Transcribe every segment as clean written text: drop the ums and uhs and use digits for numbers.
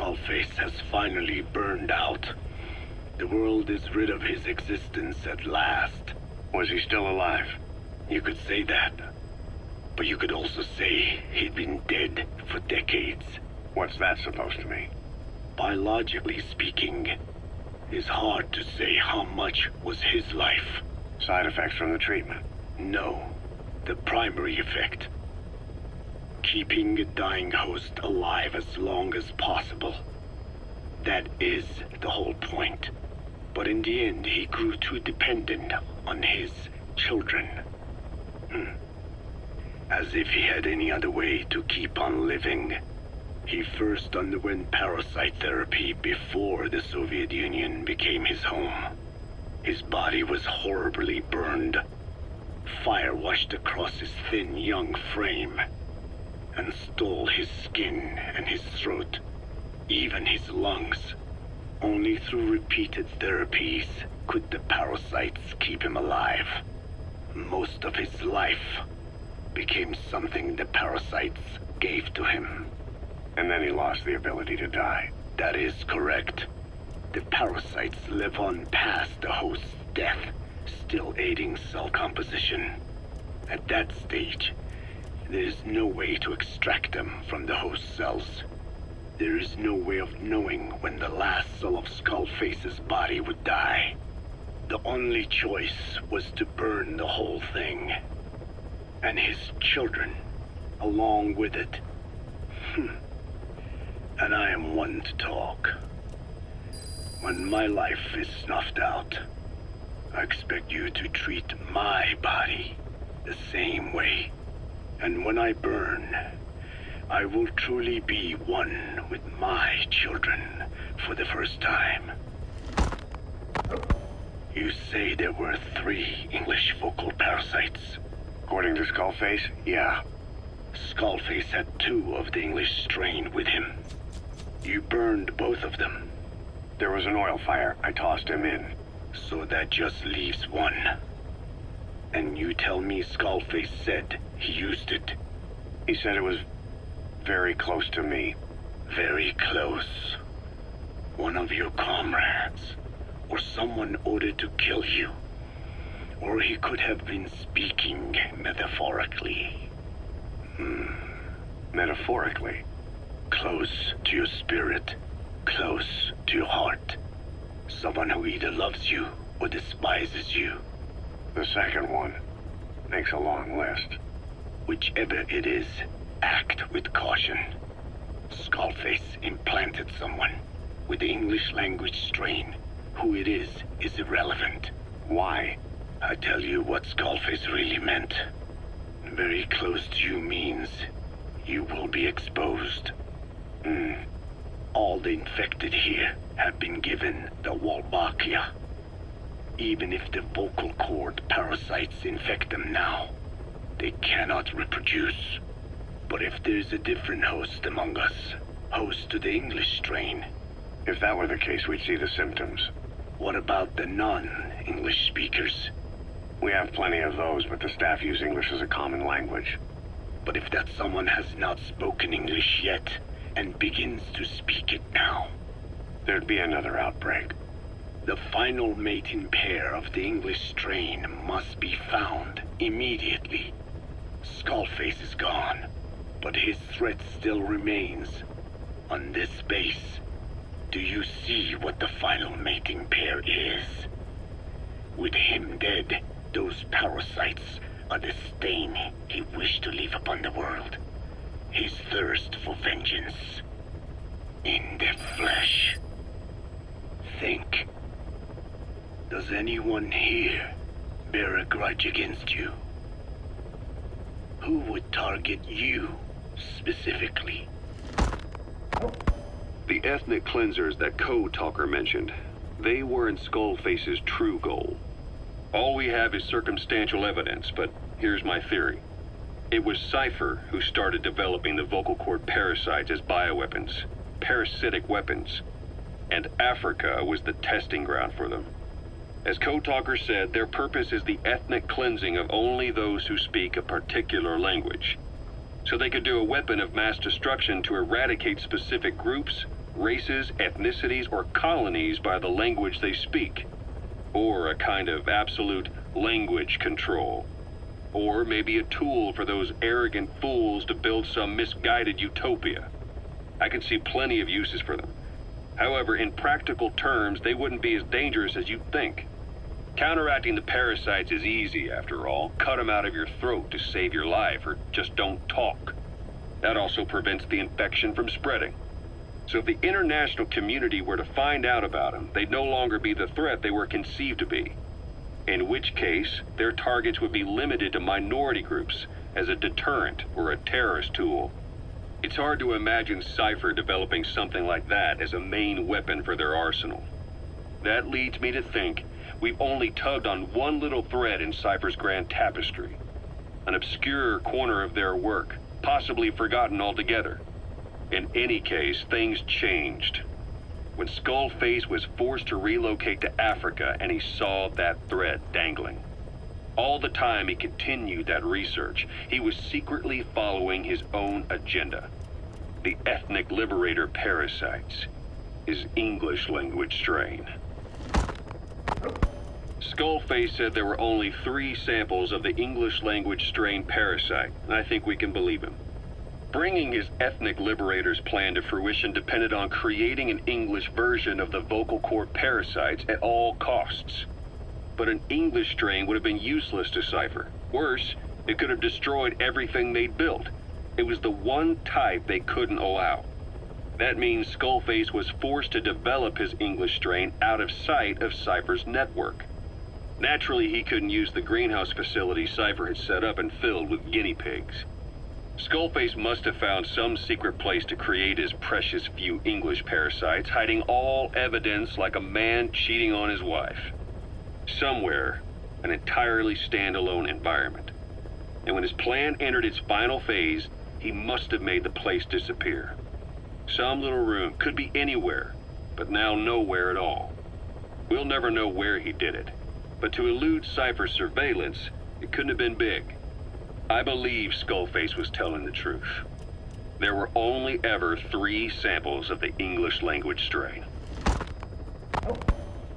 Skullface has finally burned out. The world is rid of his existence at last. Was he still alive? You could say that. But you could also say he'd been dead for decades. What's that supposed to mean? Biologically speaking, it's hard to say how much was his life. Side effects from the treatment? No. The primary effect. Keeping a dying host alive as long as possible. That is the whole point. But in the end, he grew too dependent on his children. As if he had any other way to keep on living. He first underwent parasite therapy before the Soviet Union became his home. His body was horribly burned. Fire washed across his thin young frame and stole his skin and his throat, even his lungs. Only through repeated therapies could the parasites keep him alive. Most of his life became something the parasites gave to him. And then he lost the ability to die. That is correct. The parasites live on past the host's death, still aiding cell composition. At that stage, there is no way to extract them from the host cells. There is no way of knowing when the last cell of Skullface's body would die. The only choice was to burn the whole thing. And his children, along with it. And I am one to talk. When my life is snuffed out, I expect you to treat my body the same way. And when I burn, I will truly be one with my children for the first time. You say there were 3 English vocal parasites. According to Skullface, yeah. Skullface had 2 of the English strain with him. You burned both of them. There was an oil fire. I tossed him in. So that just leaves 1. And you tell me Skullface said he used it. He said it was very close to me. Very close. One of your comrades. Or someone ordered to kill you. Or he could have been speaking metaphorically. Metaphorically? Close to your spirit. Close to your heart. Someone who either loves you or despises you. The second one makes a long list. Whichever it is, act with caution. Skullface implanted someone with the English language strain. Who it is irrelevant. Why? I tell you what Skullface really meant. Very close to you means you will be exposed. All the infected here have been given the Wolbachia. Even if the vocal cord parasites infect them now, they cannot reproduce. But if there's a different host among us, host to the English strain. If that were the case, we'd see the symptoms. What about the non-English speakers? We have plenty of those, but the staff use English as a common language. But if that someone has not spoken English yet, and begins to speak it now, there'd be another outbreak. The final mating pair of the English strain must be found immediately. Skullface is gone, but his threat still remains. On this base, do you see what the final mating pair is? With him dead, those parasites are the stain he wished to leave upon the world. His thirst for vengeance. In the flesh. Think. Does anyone here bear a grudge against you? Who would target you, specifically? The ethnic cleansers that Code Talker mentioned, they weren't Skullface's true goal. All we have is circumstantial evidence, but here's my theory. It was Cypher who started developing the vocal cord parasites as bioweapons, parasitic weapons, and Africa was the testing ground for them. As Code Talker said, their purpose is the ethnic cleansing of only those who speak a particular language. So they could do a weapon of mass destruction to eradicate specific groups races, ethnicities, or colonies by the language they speak. Or a kind of absolute language control. Or maybe a tool for those arrogant fools to build some misguided utopia. I can see plenty of uses for them. However, in practical terms, they wouldn't be as dangerous as you'd think. Counteracting the parasites is easy, after all. Cut them out of your throat to save your life, or just don't talk. That also prevents the infection from spreading. So if the international community were to find out about them, they'd no longer be the threat they were conceived to be. In which case, their targets would be limited to minority groups as a deterrent or a terrorist tool. It's hard to imagine Cypher developing something like that as a main weapon for their arsenal. That leads me to think we've only tugged on one little thread in Cypher's grand tapestry. An obscure corner of their work, possibly forgotten altogether. In any case, things changed. When Skullface was forced to relocate to Africa and he saw that thread dangling. All the time he continued that research, he was secretly following his own agenda. The ethnic liberator parasites, his English language strain. Skullface said there were only 3 samples of the English language strain parasite, and I think we can believe him. Bringing his ethnic liberator's plan to fruition depended on creating an English version of the vocal cord parasites at all costs. But an English strain would have been useless to Cypher. Worse, it could have destroyed everything they'd built. It was the one type they couldn't allow. That means Skullface was forced to develop his English strain out of sight of Cypher's network. Naturally, he couldn't use the greenhouse facility Cypher had set up and filled with guinea pigs. Skullface must have found some secret place to create his precious few English parasites, hiding all evidence like a man cheating on his wife. Somewhere, an entirely standalone environment. And when his plan entered its final phase, he must have made the place disappear. Some little room, could be anywhere, but now nowhere at all. We'll never know where he did it, but to elude Cypher's surveillance, it couldn't have been big. I believe Skullface was telling the truth. There were only ever 3 samples of the English language strain.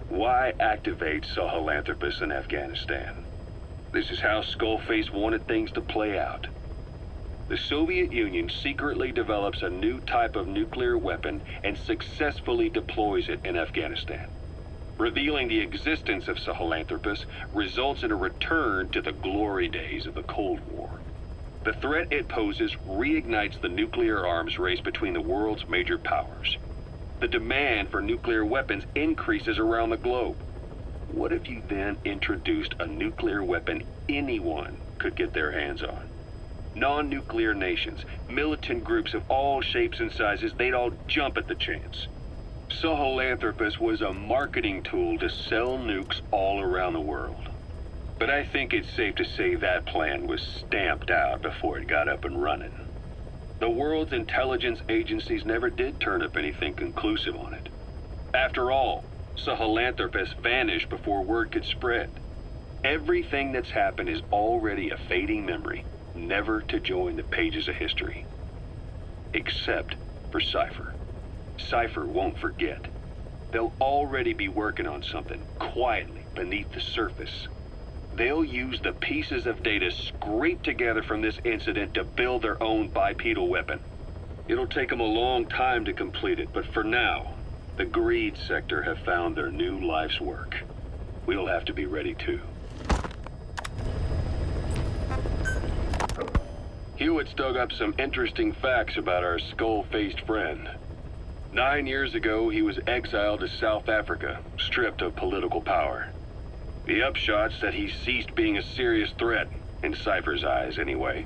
Why activate Sahelanthropus in Afghanistan? This is how Skullface wanted things to play out. The Soviet Union secretly develops a new type of nuclear weapon and successfully deploys it in Afghanistan. Revealing the existence of Sahelanthropus results in a return to the glory days of the Cold War. The threat it poses reignites the nuclear arms race between the world's major powers. The demand for nuclear weapons increases around the globe. What if you then introduced a nuclear weapon anyone could get their hands on? Non-nuclear nations, militant groups of all shapes and sizes, they'd all jump at the chance. Sahelanthropus was a marketing tool to sell nukes all around the world. But I think it's safe to say that plan was stamped out before it got up and running. The world's intelligence agencies never did turn up anything conclusive on it. After all, Sahelanthropus vanished before word could spread. Everything that's happened is already a fading memory, never to join the pages of history. Except for Cypher. Cypher won't forget. They'll already be working on something, quietly, beneath the surface. They'll use the pieces of data scraped together from this incident to build their own bipedal weapon. It'll take them a long time to complete it, but for now, the greed sector have found their new life's work. We'll have to be ready too. Hewitt's dug up some interesting facts about our skull-faced friend. 9 years ago, he was exiled to South Africa, stripped of political power. The upshot's that he ceased being a serious threat, in Cypher's eyes anyway.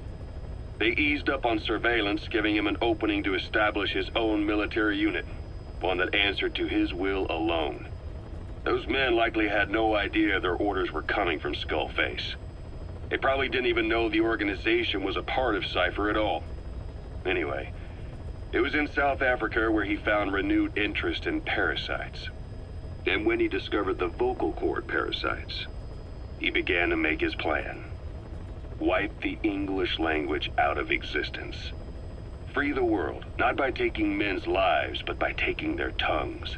They eased up on surveillance, giving him an opening to establish his own military unit, one that answered to his will alone. Those men likely had no idea their orders were coming from Skullface. They probably didn't even know the organization was a part of Cypher at all. Anyway, it was in South Africa where he found renewed interest in parasites. And when he discovered the vocal cord parasites, he began to make his plan. Wipe the English language out of existence. Free the world, not by taking men's lives, but by taking their tongues.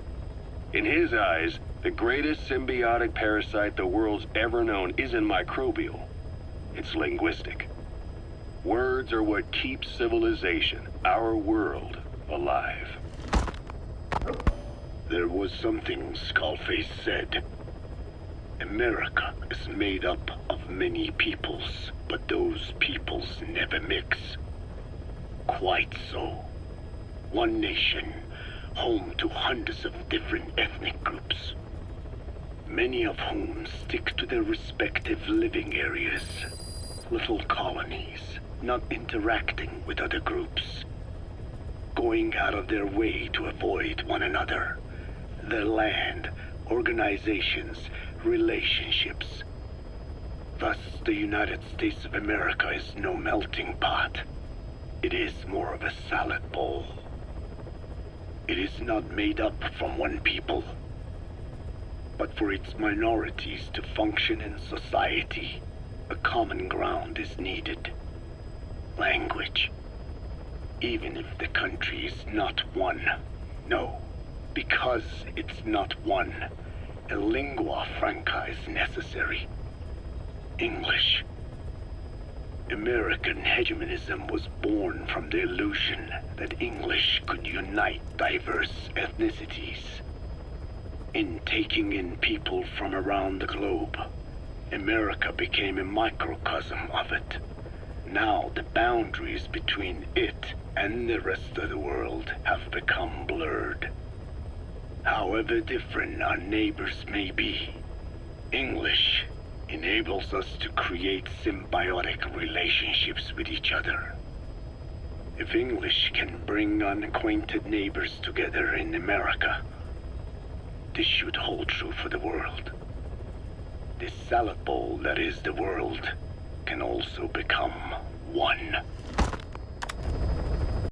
In his eyes, the greatest symbiotic parasite the world's ever known isn't microbial. It's linguistic. Words are what keeps civilization, our world, alive. There was something Skullface said. America is made up of many peoples, but those peoples never mix. Quite so. One nation, home to hundreds of different ethnic groups, many of whom stick to their respective living areas, little colonies, not interacting with other groups, going out of their way to avoid one another, their land, organizations, relationships. Thus, the United States of America is no melting pot. It is more of a salad bowl. It is not made up from one people, but for its minorities to function in society, a common ground is needed. Language. Even if the country is not one. No, because it's not one, a lingua franca is necessary. English. American hegemonism was born from the illusion that English could unite diverse ethnicities. In taking in people from around the globe, America became a microcosm of it. Now the boundaries between it and the rest of the world have become blurred. However different our neighbors may be, English enables us to create symbiotic relationships with each other. If English can bring unacquainted neighbors together in America, this should hold true for the world. This salad bowl that is the world can also become one.